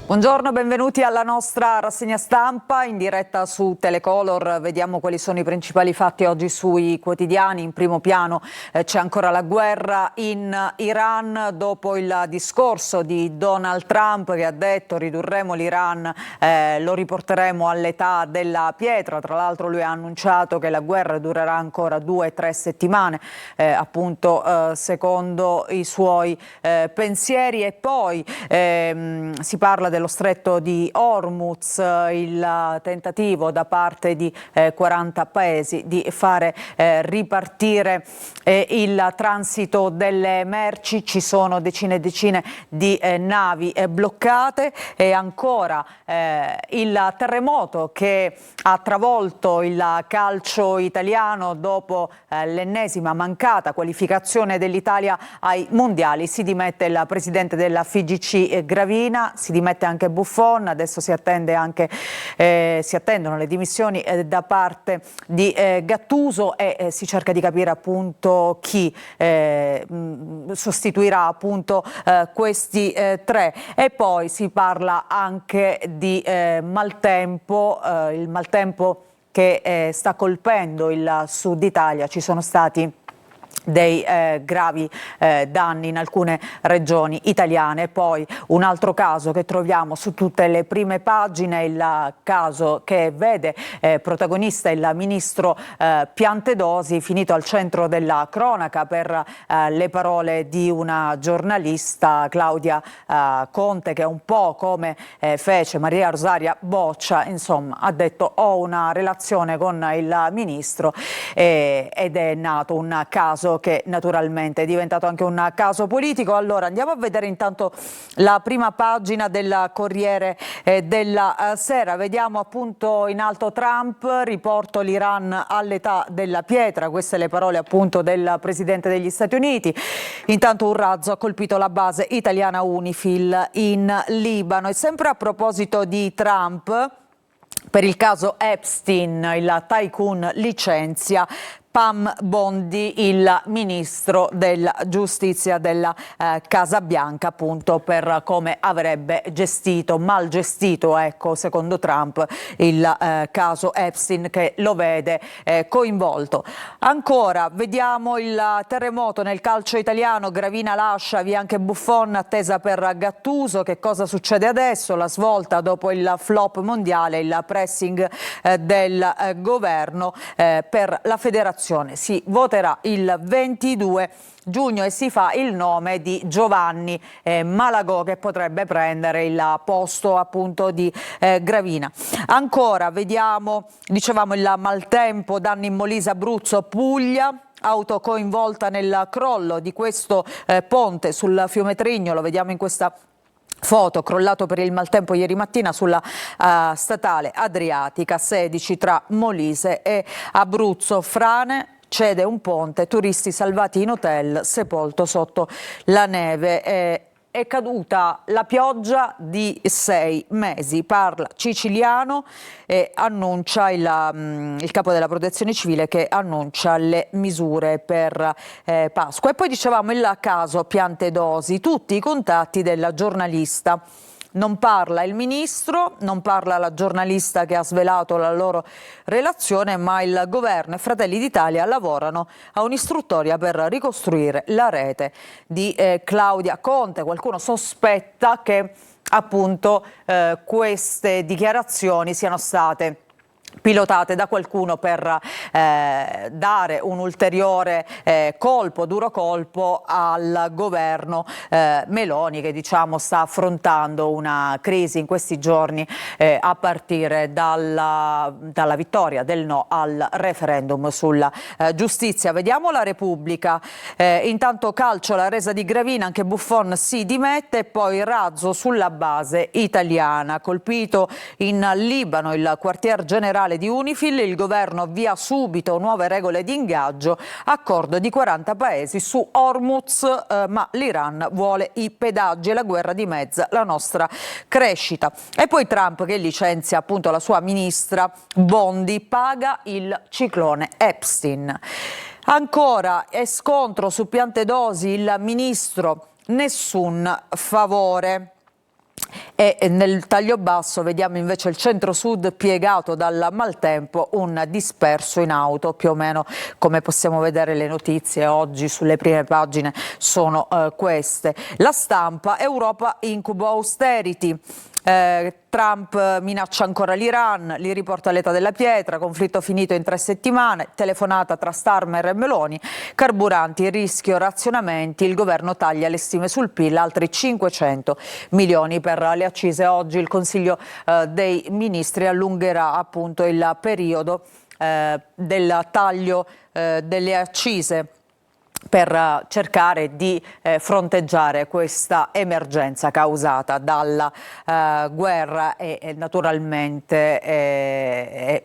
Buongiorno, benvenuti alla nostra rassegna stampa in diretta su Telecolor. Vediamo quali sono i principali fatti oggi sui quotidiani. In primo piano c'è ancora la guerra in Iran dopo il discorso di Donald Trump che ha detto ridurremo l'Iran, lo riporteremo all'età della pietra. Tra l'altro lui ha annunciato che la guerra durerà ancora 2-3 settimane, appunto secondo i suoi pensieri. E poi si parla dello stretto di Hormuz, il tentativo da parte di 40 paesi di fare ripartire il transito delle merci. Ci sono decine e decine di navi bloccate e ancora il terremoto che ha travolto il calcio italiano dopo l'ennesima mancata qualificazione dell'Italia ai mondiali. Si dimette il presidente della FIGC Gravina, si dimette anche Buffon, adesso si attendono le dimissioni da parte di Gattuso e si cerca di capire appunto chi sostituirà appunto questi tre. E poi si parla anche di maltempo, il maltempo che sta colpendo il sud Italia. Ci sono stati dei gravi danni in alcune regioni italiane. Poi un altro caso che troviamo su tutte le prime pagine, il caso che vede protagonista il ministro Piantedosi, finito al centro della cronaca per le parole di una giornalista, Claudia Conte, che un po' come fece Maria Rosaria Boccia, insomma ha detto ho una relazione con il ministro ed è nato un caso che naturalmente è diventato anche un caso politico. Allora andiamo a vedere intanto la prima pagina del Corriere della Sera. Vediamo appunto in alto Trump, riporto l'Iran all'età della pietra, queste le parole appunto del presidente degli Stati Uniti. Intanto un razzo ha colpito la base italiana UNIFIL in Libano. E sempre a proposito di Trump, per il caso Epstein, il tycoon licenzia Pam Bondi, il ministro della giustizia della Casa Bianca, appunto per come avrebbe mal gestito, ecco, secondo Trump, il caso Epstein che lo vede coinvolto. Ancora vediamo il terremoto nel calcio italiano, Gravina lascia via anche Buffon, attesa per Gattuso. Che cosa succede adesso? La svolta dopo il flop mondiale, il pressing del governo per la federazione. Si voterà il 22 giugno e si fa il nome di Giovanni Malagò, che potrebbe prendere il posto appunto di Gravina. Ancora vediamo, dicevamo, il maltempo, danni in Molise, Abruzzo, Puglia. Auto coinvolta nel crollo di questo ponte sul fiume Trigno, lo vediamo in questa foto, crollato per il maltempo ieri mattina sulla statale Adriatica 16 tra Molise e Abruzzo. Frane, cede un ponte, turisti salvati in hotel, sepolto sotto la neve. È caduta la pioggia di 6 mesi, parla Ciciliano e annuncia il capo della protezione civile che annuncia le misure per Pasqua. E poi dicevamo il caso Piantedosi, tutti i contatti della giornalista. Non parla il ministro, non parla la giornalista che ha svelato la loro relazione, ma il governo e Fratelli d'Italia lavorano a un'istruttoria per ricostruire la rete di Claudia Conte. Qualcuno sospetta che appunto queste dichiarazioni siano state pilotate da qualcuno per dare un ulteriore duro colpo al governo Meloni, che diciamo sta affrontando una crisi in questi giorni a partire dalla vittoria del no al referendum sulla giustizia. Vediamo la Repubblica. Intanto calcio, la resa di Gravina, anche Buffon si dimette. E poi razzo sulla base italiana, colpito in Libano il quartier generale di UNIFIL, il governo avvia subito nuove regole di ingaggio, accordo di 40 paesi su Hormuz, ma l'Iran vuole i pedaggi e la guerra dimezza la nostra crescita. E poi Trump che licenzia appunto la sua ministra Bondi, paga il ciclone Epstein. Ancora scontro su Piantedosi, il ministro nessun favore. E nel taglio basso vediamo invece il centro-sud piegato dal maltempo, un disperso in auto, più o meno come possiamo vedere le notizie oggi sulle prime pagine sono queste. La Stampa, Europa incubo austerity. Trump minaccia ancora l'Iran, li riporta all'età della pietra, conflitto finito in 3 settimane, telefonata tra Starmer e Meloni, carburanti, rischio razionamenti, il governo taglia le stime sul PIL, altri 500 milioni per le accise. Oggi il Consiglio dei Ministri allungherà appunto il periodo del taglio delle accise per cercare di fronteggiare questa emergenza causata dalla guerra e naturalmente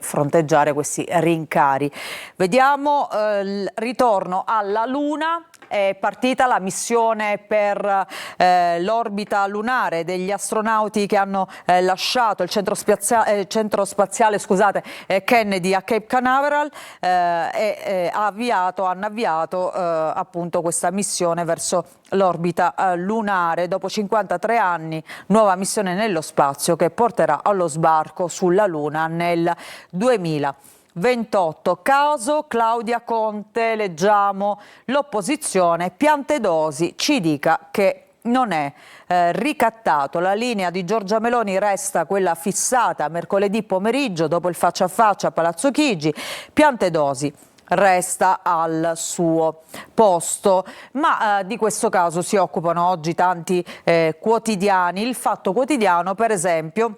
fronteggiare questi rincari. Vediamo il ritorno alla Luna. È partita la missione per l'orbita lunare degli astronauti che hanno lasciato il centro spaziale Kennedy a Cape Canaveral e hanno avviato appunto questa missione verso l'orbita lunare. Dopo 53 anni, nuova missione nello spazio che porterà allo sbarco sulla Luna nel 2028. Caso Claudia Conte, leggiamo l'opposizione, Piantedosi ci dica che non è ricattato. La linea di Giorgia Meloni resta quella fissata mercoledì pomeriggio dopo il faccia a faccia a Palazzo Chigi. Piantedosi resta al suo posto, ma di questo caso si occupano oggi tanti quotidiani. Il Fatto Quotidiano, per esempio,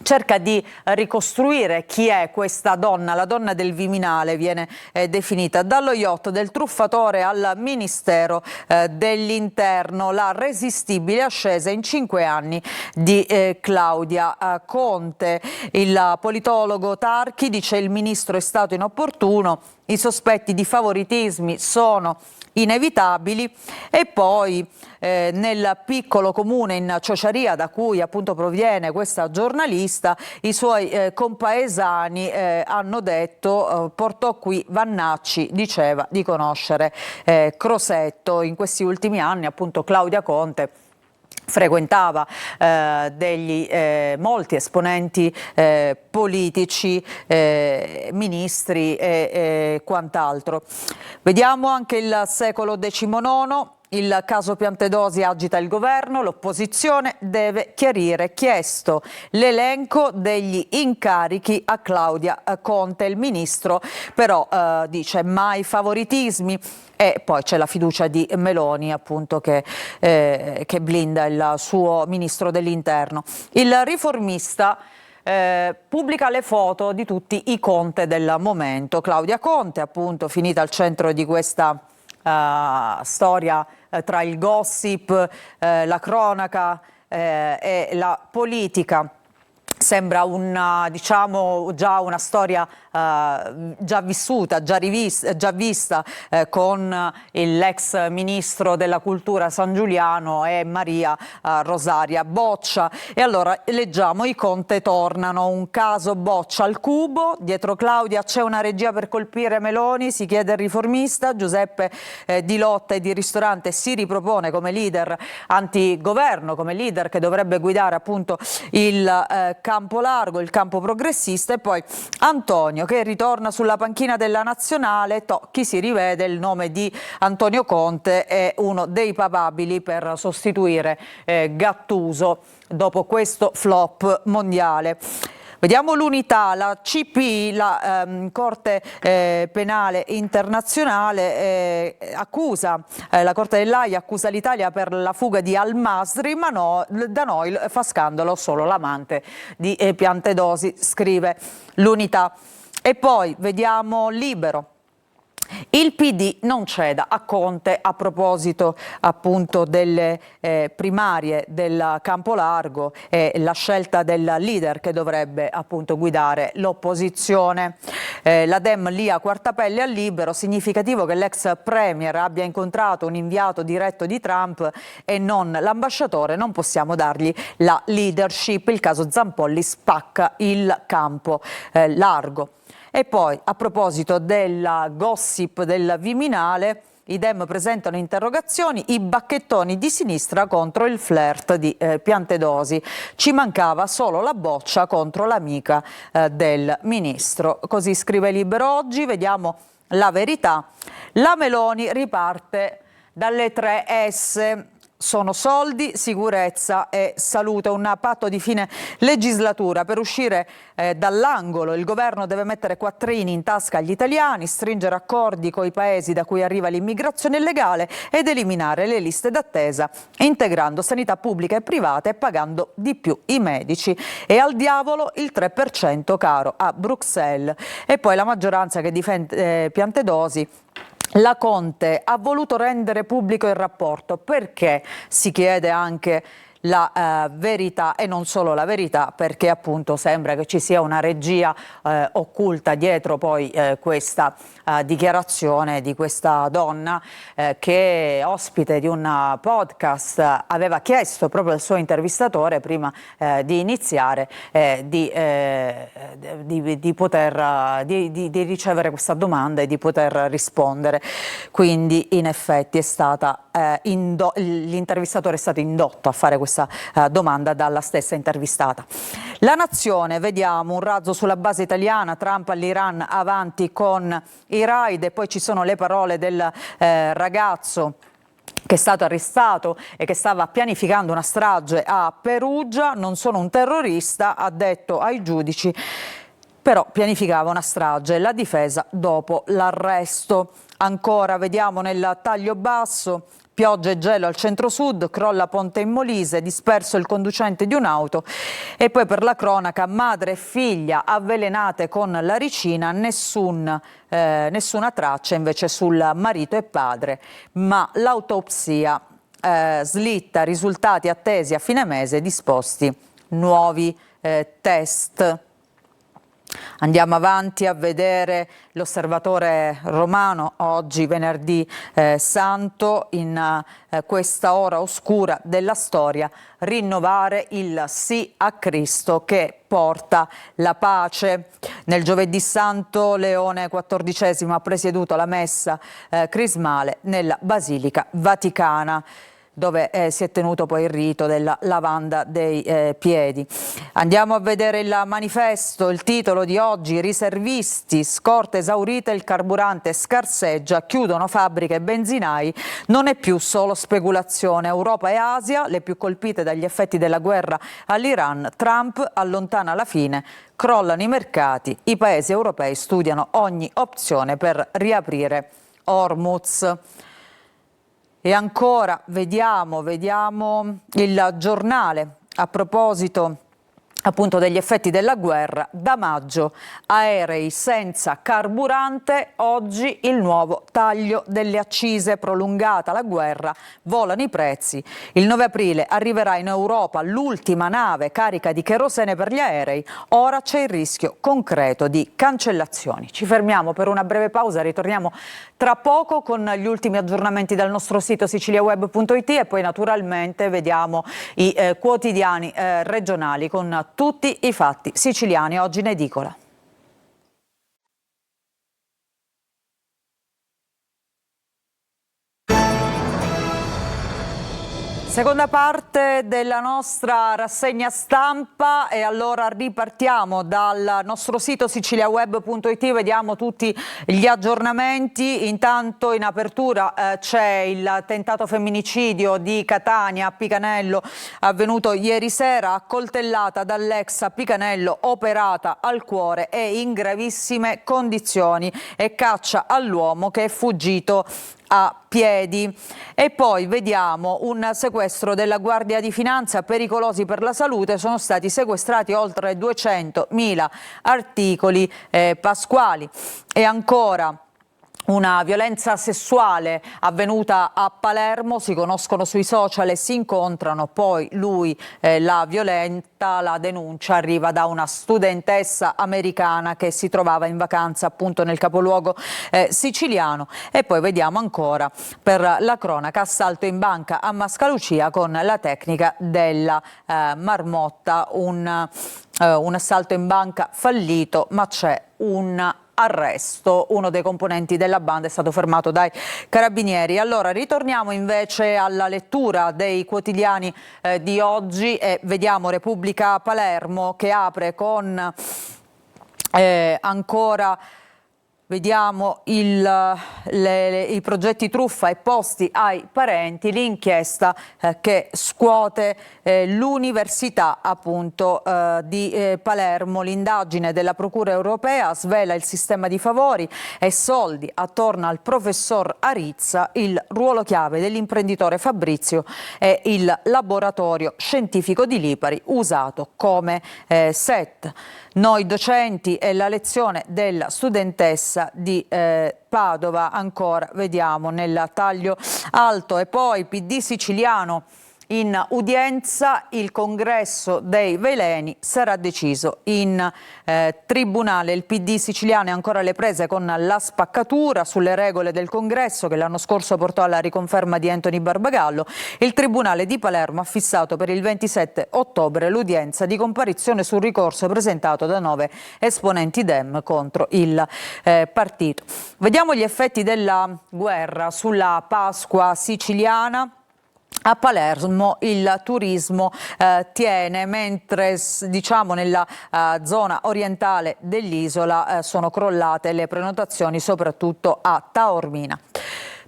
cerca di ricostruire chi è questa donna, la donna del Viminale viene definita, dallo yacht del truffatore al Ministero dell'Interno, la resistibile ascesa in 5 anni di Claudia Conte. Il politologo Tarchi dice il ministro è stato inopportuno, i sospetti di favoritismi sono inevitabili. E poi nel piccolo comune in Ciociaria, da cui appunto proviene questa giornalista, i suoi compaesani hanno detto portò qui Vannacci, diceva di conoscere Crosetto. In questi ultimi anni appunto Claudia Conte frequentava molti esponenti politici, ministri e quant'altro. Vediamo anche il Secolo XIX. Il caso Piantedosi agita il governo, l'opposizione deve chiarire, chiesto l'elenco degli incarichi a Claudia Conte. Il ministro però dice mai favoritismi. E poi c'è la fiducia di Meloni appunto che blinda il suo ministro dell'Interno. Il Riformista pubblica le foto di tutti i Conte del momento. Claudia Conte appunto finita al centro di questa storia tra il gossip, la cronaca e la politica. Sembra già una storia già vissuta, già vista con l'ex ministro della cultura San Giuliano e Maria Rosaria Boccia. E allora leggiamo: i Conte tornano, un caso Boccia al cubo, dietro Claudia c'è una regia per colpire Meloni, si chiede il Riformista. Giuseppe Di Lotta e di Ristorante si ripropone come leader antigoverno, come leader che dovrebbe guidare appunto il campo largo, il campo progressista. E poi Antonio che ritorna sulla panchina della nazionale. Chi si rivede, il nome di Antonio Conte è uno dei papabili per sostituire Gattuso dopo questo flop mondiale. Vediamo l'Unità, la CPI, la Corte Penale Internazionale accusa, la Corte dell'Aia accusa l'Italia per la fuga di Al-Masri, ma no, da noi fa scandalo solo l'amante di Piantedosi, scrive l'Unità. E poi vediamo Libero. Il PD non ceda a Conte a proposito appunto delle primarie del campo largo e la scelta del leader che dovrebbe appunto guidare l'opposizione. La Dem lì a Quartapelle al Libero, significativo che l'ex premier abbia incontrato un inviato diretto di Trump e non l'ambasciatore, non possiamo dargli la leadership. Il caso Zampolli spacca il campo largo. E poi, a proposito della gossip del Viminale, i Dem presentano interrogazioni, i bacchettoni di sinistra contro il flirt di Piantedosi. Ci mancava solo la boccia contro l'amica del ministro. Così scrive Libero oggi, vediamo La Verità. La Meloni riparte dalle 3S. Sono soldi, sicurezza e salute, un patto di fine legislatura. Per uscire dall'angolo il governo deve mettere quattrini in tasca agli italiani, stringere accordi con i paesi da cui arriva l'immigrazione illegale ed eliminare le liste d'attesa, integrando sanità pubblica e privata e pagando di più i medici. E al diavolo il 3% caro a Bruxelles. E poi la maggioranza che difende Piantedosi. La Conte ha voluto rendere pubblico il rapporto perché si chiede anche la verità e non solo la verità, perché appunto sembra che ci sia una regia occulta dietro poi questa dichiarazione di questa donna che ospite di un podcast aveva chiesto proprio al suo intervistatore prima di iniziare di ricevere questa domanda e di poter rispondere. Quindi in effetti è stata l'intervistatore è stato indotto a fare questa domanda dalla stessa intervistata. La Nazione, vediamo un razzo sulla base italiana, Trump all'Iran avanti con i raid, e poi ci sono le parole del ragazzo che è stato arrestato e che stava pianificando una strage a Perugia. Non sono un terrorista, ha detto ai giudici, però pianificava una strage. La difesa dopo l'arresto. Ancora vediamo nel taglio basso, pioggia e gelo al centro-sud, crolla ponte in Molise, disperso il conducente di un'auto. E poi per la cronaca, madre e figlia avvelenate con la ricina, nessuna traccia invece sul marito e padre, ma l'autopsia slitta, risultati attesi a fine mese, disposti nuovi test. Andiamo avanti a vedere l'Osservatore Romano, oggi venerdì santo, in questa ora oscura della storia, rinnovare il sì a Cristo che porta la pace. Nel giovedì santo Leone XIV ha presieduto la messa crismale nella Basilica Vaticana, dove si è tenuto poi il rito della lavanda dei piedi. Andiamo a vedere il manifesto, il titolo di oggi: riservisti, scorta esaurita, il carburante scarseggia, chiudono fabbriche e benzinai, non è più solo speculazione. Europa e Asia, le più colpite dagli effetti della guerra all'Iran, Trump allontana la fine, crollano i mercati, i paesi europei studiano ogni opzione per riaprire Hormuz. E ancora vediamo il Giornale a proposito appunto degli effetti della guerra. Da maggio aerei senza carburante, oggi il nuovo taglio delle accise, prolungata la guerra, volano i prezzi. Il 9 aprile arriverà in Europa l'ultima nave carica di cherosene per gli aerei, ora c'è il rischio concreto di cancellazioni. Ci fermiamo per una breve pausa, ritorniamo tra poco con gli ultimi aggiornamenti dal nostro sito siciliaweb.it e poi naturalmente vediamo i quotidiani regionali con tutti i fatti siciliani oggi in edicola. Seconda parte della nostra rassegna stampa, e allora ripartiamo dal nostro sito siciliaweb.it, vediamo tutti gli aggiornamenti. Intanto in apertura c'è il tentato femminicidio di Catania a Picanello, avvenuto ieri sera, accoltellata dall'ex a Picanello, operata al cuore e in gravissime condizioni, e caccia all'uomo che è fuggito a piedi. E poi vediamo un sequestro della Guardia di Finanza, pericolosi per la salute, sono stati sequestrati oltre 200.000 articoli pasquali. E ancora una violenza sessuale avvenuta a Palermo, si conoscono sui social e si incontrano, poi lui la violenta, la denuncia arriva da una studentessa americana che si trovava in vacanza appunto nel capoluogo siciliano. E poi vediamo ancora per la cronaca, assalto in banca a Mascalucia con la tecnica della marmotta, un assalto in banca fallito, ma c'è un arresto. Uno dei componenti della banda è stato fermato dai carabinieri. Allora ritorniamo invece alla lettura dei quotidiani di oggi e vediamo Repubblica Palermo che apre con ancora. Vediamo i progetti truffa e posti ai parenti, l'inchiesta che scuote l'Università appunto di Palermo. L'indagine della Procura Europea svela il sistema di favori e soldi attorno al professor Arizza, il ruolo chiave dell'imprenditore Fabrizio e il laboratorio scientifico di Lipari usato come set. Noi docenti e la lezione della studentessa di Padova, ancora vediamo nel taglio alto. E poi PD siciliano in udienza, il congresso dei veleni sarà deciso in tribunale. Il PD siciliano è ancora alle prese con la spaccatura sulle regole del congresso che l'anno scorso portò alla riconferma di Anthony Barbagallo. Il tribunale di Palermo ha fissato per il 27 ottobre l'udienza di comparizione sul ricorso presentato da 9 esponenti Dem contro il partito. Vediamo gli effetti della guerra sulla Pasqua siciliana. A Palermo il turismo tiene, mentre diciamo nella zona orientale dell'isola sono crollate le prenotazioni, soprattutto a Taormina.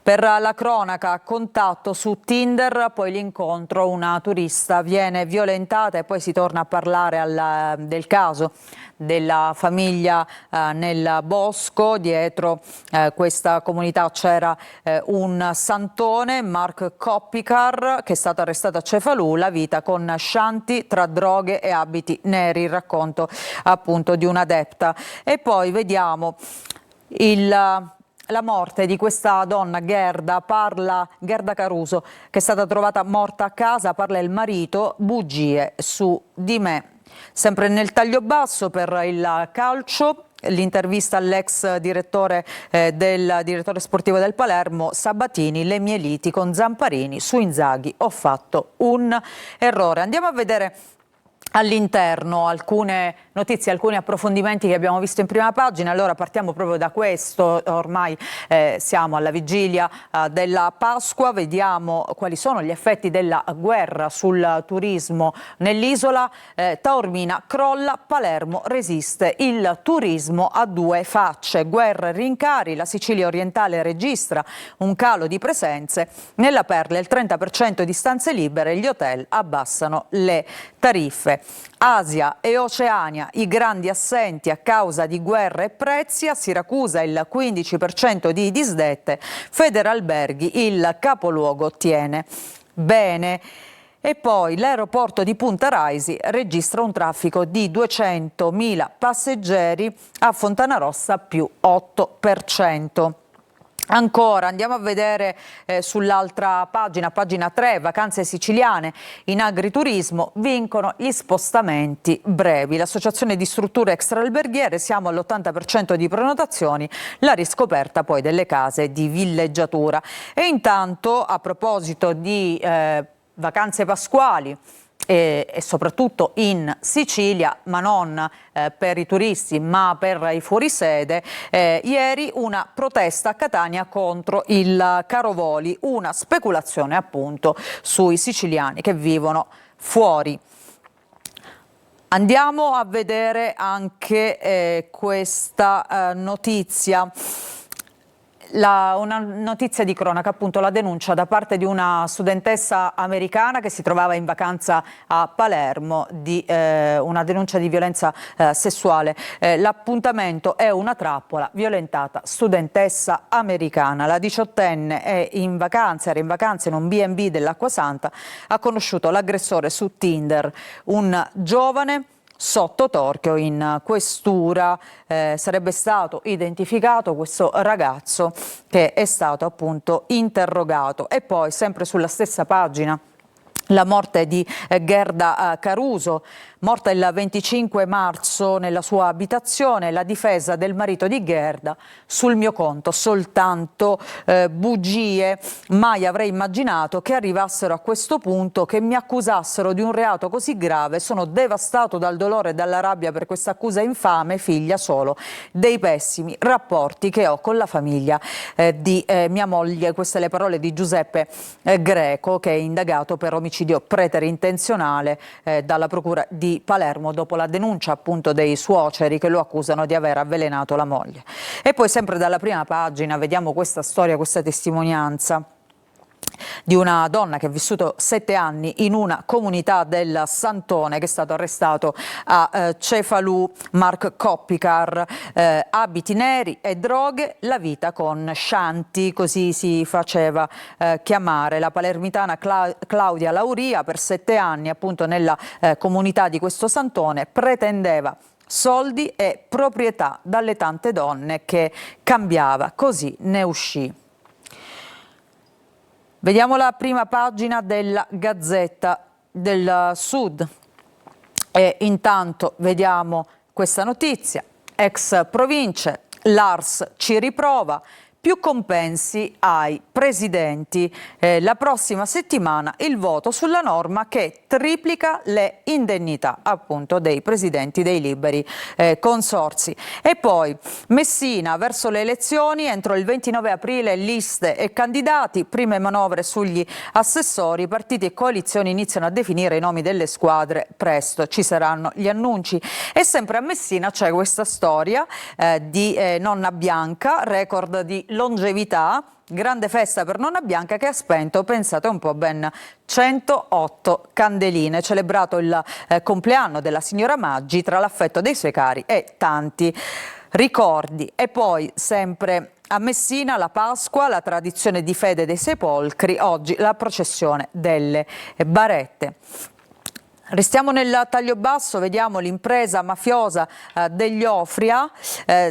Per la cronaca, contatto su Tinder, poi l'incontro, una turista viene violentata e poi si torna a parlare del caso della famiglia nel bosco. Dietro questa comunità c'era un santone, Mark Koppicar, che è stato arrestato a Cefalù, la vita con scianti tra droghe e abiti neri, il racconto appunto di un'adepta. E poi vediamo la morte di questa donna, Gerda Caruso, che è stata trovata morta a casa. Parla il marito, bugie su di me. Sempre nel taglio basso per il calcio, l'intervista all'ex direttore sportivo del Palermo, Sabatini, le mie liti con Zamparini, su Inzaghi ho fatto un errore. Andiamo a vedere all'interno alcune notizie, alcuni approfondimenti che abbiamo visto in prima pagina. Allora partiamo proprio da questo, ormai siamo alla vigilia della Pasqua, vediamo quali sono gli effetti della guerra sul turismo nell'isola. Taormina crolla, Palermo resiste, il turismo ha due facce, guerra e rincari, la Sicilia orientale registra un calo di presenze, nella Perla il 30% di stanze libere, gli hotel abbassano le tariffe. Asia e Oceania, i grandi assenti a causa di guerra e prezzi, a Siracusa il 15% di disdette, Federalberghi il capoluogo tiene bene. E poi l'aeroporto di Punta Raisi registra un traffico di 200.000 passeggeri, a Fontanarossa più 8%. Ancora andiamo a vedere sull'altra pagina, pagina 3, vacanze siciliane, in agriturismo vincono gli spostamenti brevi. L'Associazione di Strutture Extraalberghiere, siamo all'80% di prenotazioni, la riscoperta poi delle case di villeggiatura. E intanto, a proposito di vacanze pasquali, e soprattutto in Sicilia, ma non per i turisti ma per i fuorisede, ieri una protesta a Catania contro il caro voli, una speculazione appunto sui siciliani che vivono fuori. Andiamo a vedere anche questa notizia. Una notizia di cronaca, appunto la denuncia da parte di una studentessa americana che si trovava in vacanza a Palermo di una denuncia di violenza sessuale. L'appuntamento è una trappola, violentata studentessa americana. La 18enne era in vacanza in un B&B dell'Acquasanta, ha conosciuto l'aggressore su Tinder, un giovane sotto torchio in questura. Sarebbe stato identificato questo ragazzo che è stato appunto interrogato. E poi sempre sulla stessa pagina la morte di Gerda Caruso, morta il 25 marzo nella sua abitazione, la difesa del marito di Gherda: sul mio conto soltanto bugie, mai avrei immaginato che arrivassero a questo punto, che mi accusassero di un reato così grave, sono devastato dal dolore e dalla rabbia per questa accusa infame, figlia solo dei pessimi rapporti che ho con la famiglia di mia moglie. Queste le parole di Giuseppe Greco, che è indagato per omicidio preterintenzionale dalla procura di Palermo dopo la denuncia appunto dei suoceri che lo accusano di aver avvelenato la moglie. E poi sempre dalla prima pagina vediamo questa storia, questa testimonianza di una donna che ha vissuto 7 anni in una comunità del Santone, che è stato arrestato a Cefalù. Mark Coppicar, abiti neri e droghe, la vita con Shanti, così si faceva chiamare la palermitana Claudia Lauria. Per 7 anni appunto nella comunità di questo Santone pretendeva soldi e proprietà dalle tante donne che cambiava, così ne uscì. Vediamo la prima pagina della Gazzetta del Sud e intanto vediamo questa notizia: ex province, l'Ars ci riprova, più compensi ai presidenti. La prossima settimana il voto sulla norma che triplica le indennità appunto dei presidenti dei liberi consorzi. E poi Messina verso le elezioni, entro il 29 aprile liste e candidati, prime manovre sugli assessori, partiti e coalizioni iniziano a definire i nomi delle squadre, presto ci saranno gli annunci. E sempre a Messina c'è questa storia di Nonna Bianca, record di longevità, grande festa per Nonna Bianca che ha spento, pensate un po', ben 108 candeline, celebrato il compleanno della signora Maggi tra l'affetto dei suoi cari e tanti ricordi. E poi sempre a Messina la Pasqua, la tradizione di fede dei sepolcri, oggi la processione delle barette. Restiamo nel taglio basso, vediamo l'impresa mafiosa degli Ofria,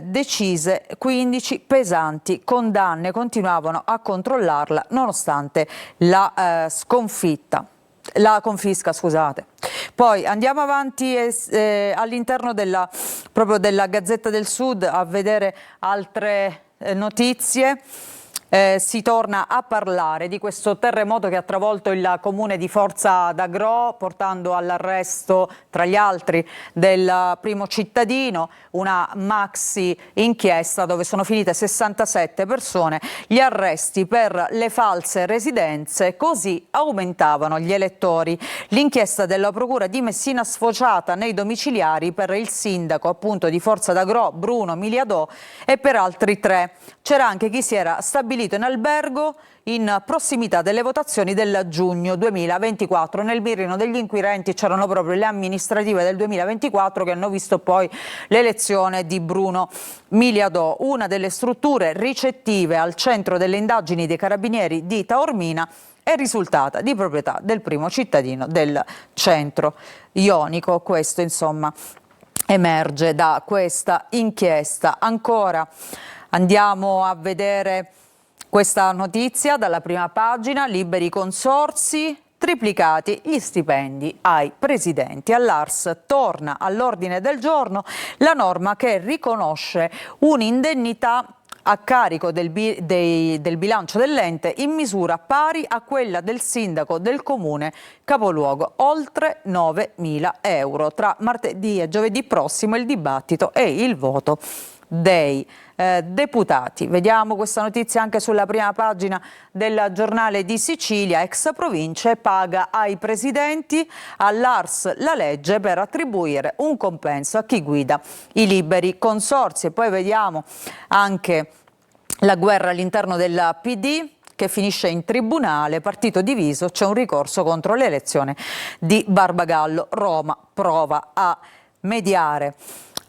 decise 15 pesanti condanne, continuavano a controllarla nonostante la confisca, scusate. Poi andiamo avanti all'interno proprio della Gazzetta del Sud a vedere altre notizie. Si torna a parlare di questo terremoto che ha travolto il comune di Forza d'Agro, portando all'arresto, tra gli altri, del primo cittadino, una maxi inchiesta dove sono finite 67 persone, gli arresti per le false residenze, così aumentavano gli elettori. L'inchiesta della procura di Messina sfociata nei domiciliari per il sindaco appunto di Forza d'Agro, Bruno Miliadò, e per altri 3. C'era anche chi si era stabilito in albergo in prossimità delle votazioni del giugno 2024. Nel mirino degli inquirenti c'erano proprio le amministrative del 2024 che hanno visto poi l'elezione di Bruno Miliadò, una delle strutture ricettive al centro delle indagini dei carabinieri di Taormina, è risultata di proprietà del primo cittadino del centro ionico. Questo insomma emerge da questa inchiesta. Ancora andiamo a vedere questa notizia dalla prima pagina: liberi consorzi, triplicati gli stipendi ai presidenti. All'Ars torna all'ordine del giorno la norma che riconosce un'indennità a carico del bilancio dell'ente in misura pari a quella del sindaco del comune capoluogo, oltre 9.000 euro. Tra martedì e giovedì prossimo il dibattito e il voto dei deputati. Vediamo questa notizia anche sulla prima pagina del Giornale di Sicilia: ex province paga ai presidenti, all'Ars la legge per attribuire un compenso a chi guida i liberi consorzi. E poi vediamo anche la guerra all'interno del PD che finisce in tribunale, partito diviso, c'è un ricorso contro l'elezione di Barbagallo, Roma prova a mediare.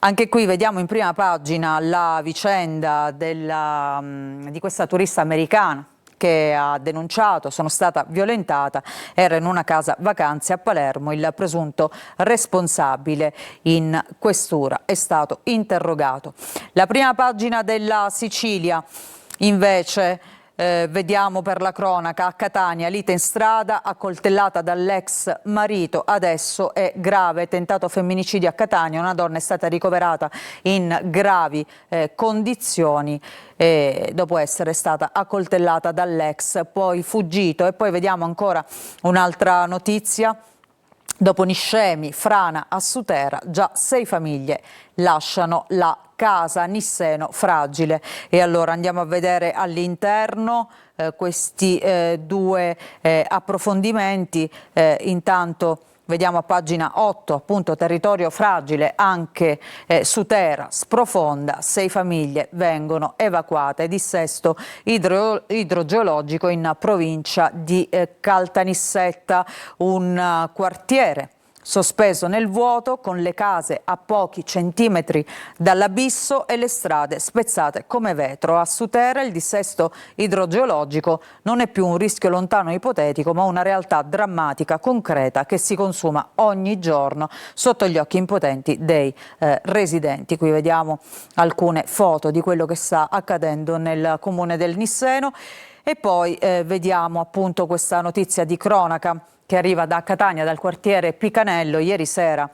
Anche qui vediamo in prima pagina la vicenda di questa turista americana che ha denunciato: sono stata violentata, era in una casa vacanze a Palermo, il presunto responsabile in questura è stato interrogato. La prima pagina della Sicilia invece Vediamo per la cronaca: a Catania lite in strada, accoltellata dall'ex marito, adesso è grave, tentato femminicidio a Catania, una donna è stata ricoverata in gravi condizioni dopo essere stata accoltellata dall'ex, poi fuggito. E poi vediamo ancora un'altra notizia. Dopo Niscemi, frana a Sutera, già 6 famiglie lasciano la casa, Nisseno fragile. E allora andiamo a vedere all'interno questi due approfondimenti. Intanto vediamo a pagina 8, appunto, territorio fragile, anche Sutera sprofonda, 6 famiglie vengono evacuate, dissesto idrogeologico in provincia di Caltanissetta, un quartiere sospeso nel vuoto, con le case a pochi centimetri dall'abisso e le strade spezzate come vetro. A Sutera il dissesto idrogeologico non è più un rischio lontano e ipotetico, ma una realtà drammatica, concreta, che si consuma ogni giorno sotto gli occhi impotenti dei residenti. Qui vediamo alcune foto di quello che sta accadendo nel comune del Nisseno. E poi vediamo appunto questa notizia di cronaca che arriva da Catania, dal quartiere Picanello. Ieri sera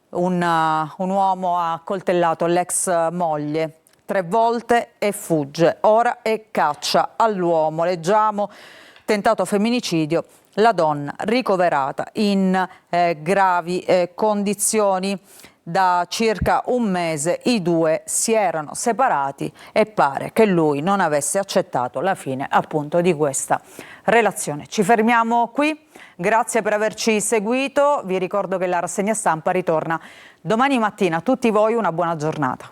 un uomo ha accoltellato l'ex moglie 3 volte e fugge. Ora è caccia all'uomo. Leggiamo: tentato femminicidio, la donna ricoverata in gravi condizioni. Da circa un mese i due si erano separati e pare che lui non avesse accettato la fine appunto di questa relazione. Ci fermiamo qui, grazie per averci seguito, vi ricordo che la rassegna stampa ritorna domani mattina. A tutti voi una buona giornata.